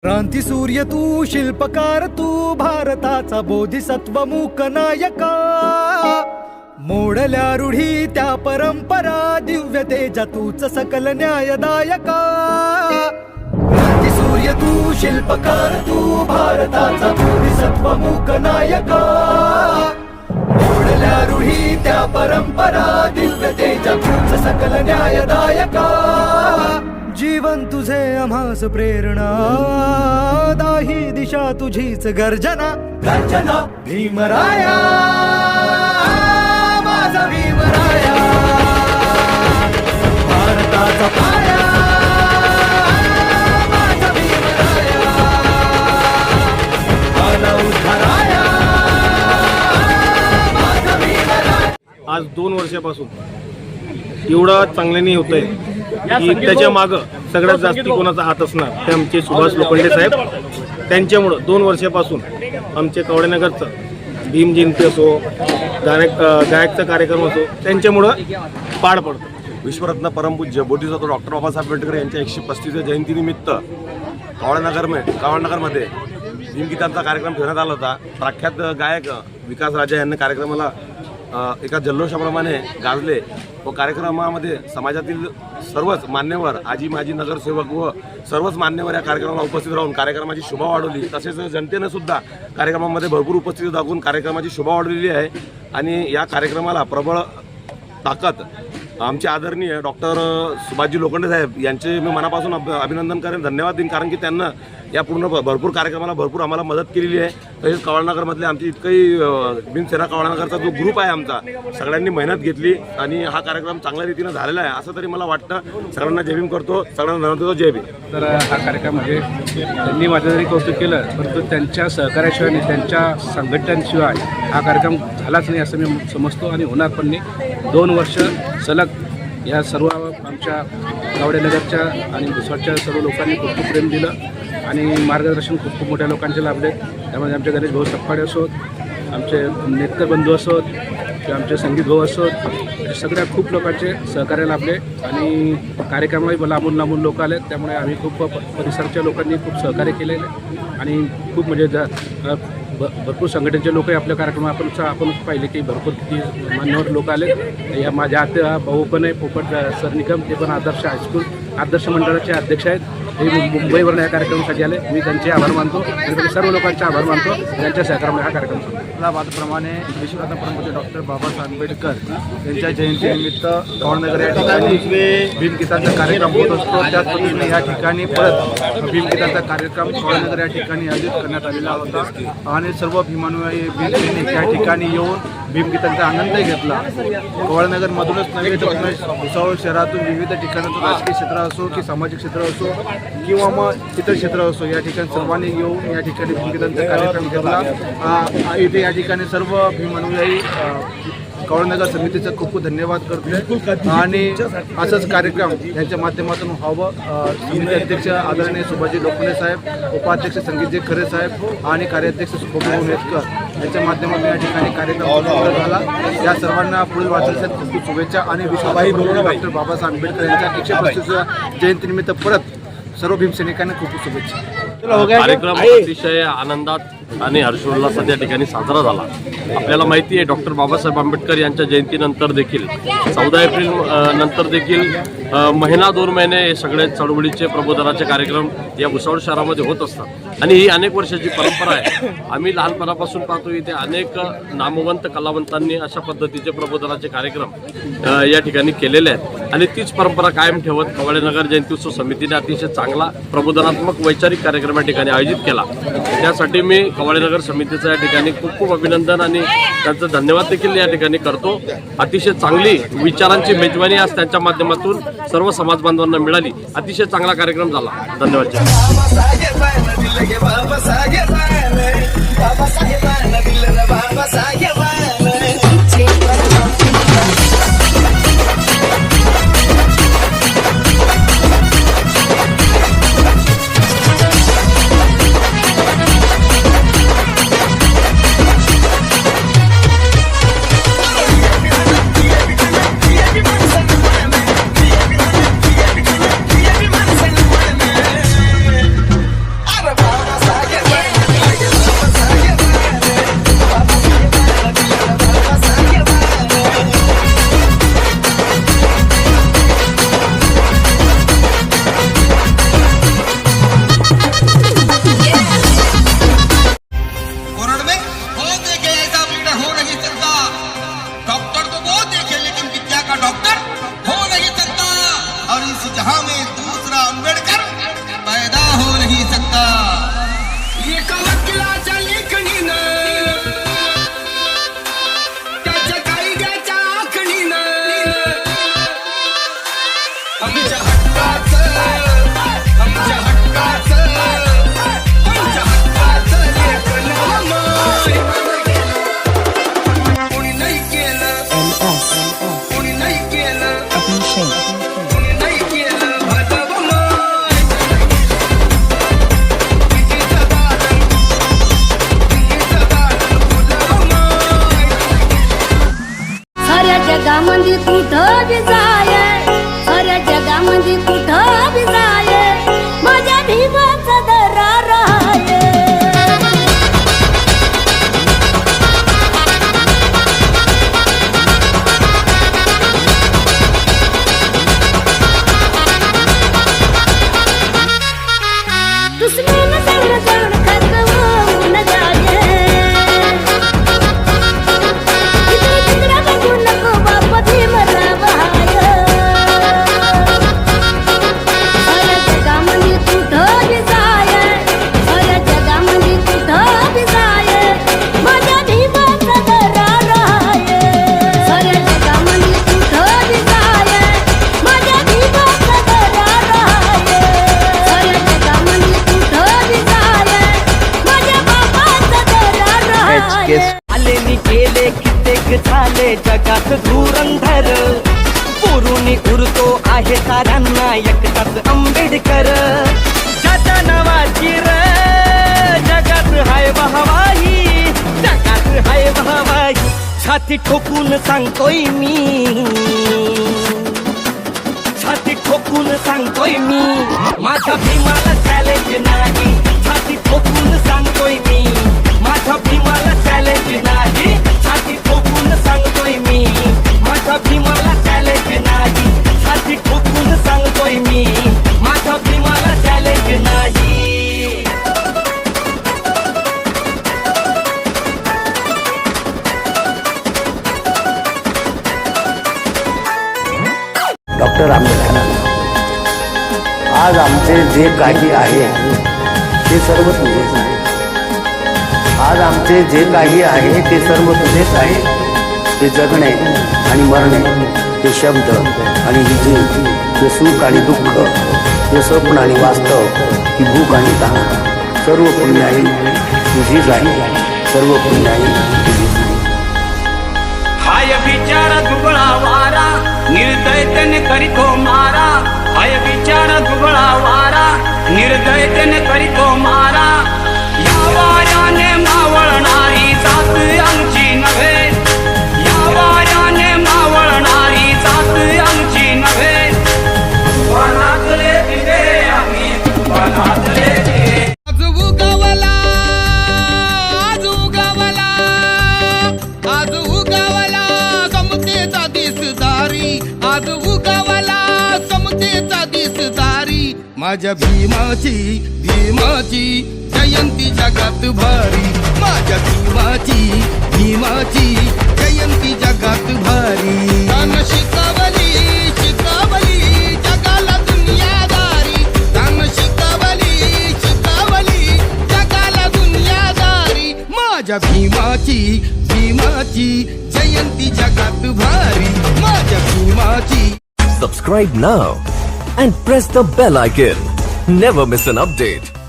क्रांती सूर्य तू, शिल्पकार तू, भारताचा बोधिसत्व मूक नायका. मोडल्या रूढी त्या परंपरा, दिव्य तेजा तूच सकल न्यायदायका. क्रांती सूर्य तू, शिल्पकार तू, भारताचा बोधिसत्व मूक नायका. मोडल्या रूढी त्या परंपरा, दिव्य तेजा तूच सकल न्यायदायका. जीवन तुझे आम्हास प्रेरणा, दाही दिशा तुझीच गर्जना. गर्जना भीमराया, माझा भीमराया, भारताचा पाया, माझा भीमराया, आला उद्धाराया, माझा भीमराया. आज 2 वर्षापासून एवढं चांगल्याने होतंय की त्याच्या मागं सगळ्यात जास्ती कोणाचा हात असणार ते आमचे सुभाष लोखंडे साहेब. त्यांच्यामुळं 2 वर्षापासून आमचे कवडेनगरचं भीम जयंती असो, गायकचा कार्यक्रम असो, त्यांच्यामुळं पार पडतं. विश्वरत्न परमपूज्य बोधिसत्व डॉक्टर बाबासाहेब आंबेडकर यांच्या 135व्या जयंतीनिमित्त कवडेनगरमध्ये भीमगीतांचा कार्यक्रम ठेवण्यात आला होता. प्रख्यात गायक विकास राजा यांनी कार्यक्रमाला एका जल्लोषाप्रमाणे गाजले व कार्यक्रमामध्ये समाजातील सर्वच मान्यवर, आजी माजी नगरसेवक व सर्वच मान्यवर या कार्यक्रमाला उपस्थित राहून कार्यक्रमाची शोभा वाढवली. तसेच जनतेनं सुद्धा कार्यक्रमामध्ये भरपूर उपस्थिती दाखवून कार्यक्रमाची शोभा वाढवलेली आहे. आणि या कार्यक्रमाला प्रबळ ताकद आमचे आदरणीय डॉक्टर सुभाषजी लोखंडे साहेब यांचे मी मनापासून अभिनंदन करेन, धन्यवाद देईन. कारण की त्यांना या पूर्ण भरपूर कार्यक्रमाला भरपूर आम्हाला मदत केलेली आहे. तसेच कवडेनगरमधले आमची इतकंही भीमसेना कवडेनगरचा जो ग्रुप आहे आमचा, सगळ्यांनी मेहनत घेतली आणि हा कार्यक्रम चांगल्या रीतीनं झालेला आहे असं तरी मला वाटतं. सगळ्यांना जय भीम करतो, सगळ्यांना धन्यवाद देतो. जय भीम. तर हा कार्यक्रमामध्ये त्यांनी माझं जरी कौतुक केलं, परंतु त्यांच्या सहकार्याशिवाय आणि त्यांच्या संघटनांशिवाय हा कार्यक्रम झालाच नाही असं मी समजतो आणि होणार पण नाही. 2 वर्ष सलग या सर्व आमच्या कवडेनगरच्या आणि दुसऱ्याच्या सर्व लोकांनी खूप खूप प्रेम दिलं आणि मार्गदर्शन खूप खूप मोठ्या लोकांचे लाभले. त्यामध्ये आमचे गणेश भाऊ सप्पाडे असोत, आमचे नेतकर बंधू असोत किंवा आमचे संगीत भाऊ असोत, सगळ्या खूप लोकांचे सहकार्य लाभले आणि कार्यक्रमालाही लांबून लांबून लोक आले. त्यामुळे आम्ही खूप परिसराच्या लोकांनी खूप सहकार्य केलेले आणि खूप म्हणजे भरपूर संघटनेचे लोकही आपल्या कार्यक्रमात आपण पाहिले की भरपूर किती मान्यवर लोक आले. या माझ्या आत्या भाऊ पण आहे पोपट सर निकम, ते पण आदर्श मंडळाचे अध्यक्ष आहेत. ते मुंबईवरून या कार्यक्रमासाठी आले. मी त्यांचे आभार मानतो आणि सर्व लोकांचे आभार मानतो त्यांच्या सहकार्यामुळे हा कार्यक्रम झाला. वादाप्रमाणे विश्वरत्न परमपूज्य डॉक्टर बाबासाहेब आंबेडकर यांच्या जयंतीनिमित्त कवडेनगर या ठिकाणी भीमगीतांचा कार्यक्रम होत असतो. त्याच पद्धतीने या ठिकाणी परत भीमगीतांचा कार्यक्रम कवडेनगर या ठिकाणी आयोजित करण्यात आलेला होता आणि सर्व भीमानुयायी भीमसैनिक या ठिकाणी येऊन भीमगीतांचा आनंदही घेतला. कवडेनगरमधूनच नव्हे तर भुसावळ शहरातून विविध ठिकाणातून राजकीय क्षेत्र असो की सामाजिक क्षेत्र असो किंवा मग इतर क्षेत्र असो, या ठिकाणी सर्वांनी येऊन या ठिकाणी भीमगीतांचा कार्यक्रम घेतला. इथे या ठिकाणी सर्व भीमानुयायी कवडेनगर समितीचं खूप खूप धन्यवाद करतो आणि असंच कार्यक्रम यांच्या माध्यमातून व्हावं. समिती अध्यक्ष आदरणीय सुभाषजी लोखंडे साहेब, उपाध्यक्ष संगीतजी खरे साहेब आणि कार्याध्यक्ष सुभाष नेतकर यांच्या माध्यमातून या ठिकाणी कार्यक्रम झाला. या सर्वांना पुढील वाटचालीसाठी खूप खूप शुभेच्छा आणि विश्वरत्न डॉक्टर बाबासाहेब आंबेडकर यांच्या 135व्या जयंतीनिमित्त परत सर्व भीमसैनिकांना खूप खूप शुभेच्छा. कार्यक्रम अतिशय आनंदात आणि हर्षोल्लासात या ठिकाणी साजरा झाला. आपल्याला माहिती आहे डॉक्टर बाबासाहेब आंबेडकर यांच्या जयंतीनंतर देखील 14 एप्रिल नंतर देखील महिना 2 महिने हे सगळे चळवळीचे प्रबोधनाचे कार्यक्रम या भुसावळ शहरामध्ये होत असतात आणि ही अनेक वर्षाची परंपरा आहे. आम्ही लहानपणापासून पाहतो इथे अनेक नामवंत कलावंतांनी अशा पद्धतीचे प्रबोधनाचे कार्यक्रम या ठिकाणी केलेले आहेत आणि तीच परंपरा कायम ठेवत कवडेनगर जयंती उत्सव समितीने अतिशय चांगला प्रबोधनात्मक वैचारिक कार्यक्रम या ठिकाणी आयोजित केला. त्यासाठी मी कवडेनगर समितीचं या ठिकाणी खूप खूप अभिनंदन आणि त्यांचं धन्यवाद देखील या ठिकाणी करतो. अतिशय चांगली विचारांची मेजवानी आज त्यांच्या माध्यमातून सर्व समाज बांधवांना मिळाली. अतिशय चांगला कार्यक्रम झाला. धन्यवाद. दुश्मन संरक्षण खत्म होऊन जागे इकडे तिकडे बघू नको बाप भीमराव हाय साऱ्या जगामध्ये कुठं बी जाय साऱ्या जगामध्ये कुठं बी जाय माझ्या भीमाचा दरार आहे साऱ्या जगामध्ये कुठं बी जाय माझ्या भीमाचा दरार आहे साऱ्या जगामध्ये कुठं बी जाय माझ्या बाबाचा दरार आहे आले नि गेले कित्येक झाले जगात धुरंधर पुरुणी उरतो आहे साऱ्यांना एकटाच आंबेडकर ज्याच्या नावाची र जगात हाय वाहवाही जगात हाय वाहवाही छाती ठोकून सांगतोय मी छाती ठोकून सांगतोय मी माझ्या भीमाला चॅलेंज नाही छाती ठोकून सांगतोय मी माझ्या भीमाला चॅलेंज नाही छाती ठोकून सांगतोय मी माझ्या भीमाला चॅलेंज नाही छाती ठोकून सांगतोय मी माझ्या भीमाला चॅलेंज नाही डॉक्टर आंबेडकर आज आमचे जे काही आहे ते सर्व तुझेच आहे आज आमचे जे काही आहे ते सर्व तुझेच आहे ते जगणे आणि मरणे ते शब्द आणि विजय ते सुख आणि दुःख ते स्वप्न आणि वास्तव ती भूक आणि तहान सर्व पुण्याई तुझीच आहे सर्व पुण्याई तुझीच आहे हाय बिचारा दुबळा वारा निर्दयतेने करीतो मारा हाय बिचारा दुबळा वारा निर्दयतेने करीतो मारा या वाऱ्याने मावळणारी जात आमची नव्हे या वाऱ्याने मावळणारी जात आमची नव्हे वनातले दिवे आम्ही वनातले दिवे आज उगवला आज उगवला आज उगवला समतेचा दिसदारी आज उगवला समतेचा दिसदारी माझ्या भीमाची भीमाची जयंती जगात भारी माझ्या भीमाची जयंती जगात भारी तान शिकवली शिकवली जगाला दुनियादारी तान शिकवली शिकवली जगाला दुनियादारी माझ्या भीमाची जयंती जगात भारी माझ्या भीमाची Subscribe now and press the bell icon. Never miss an update.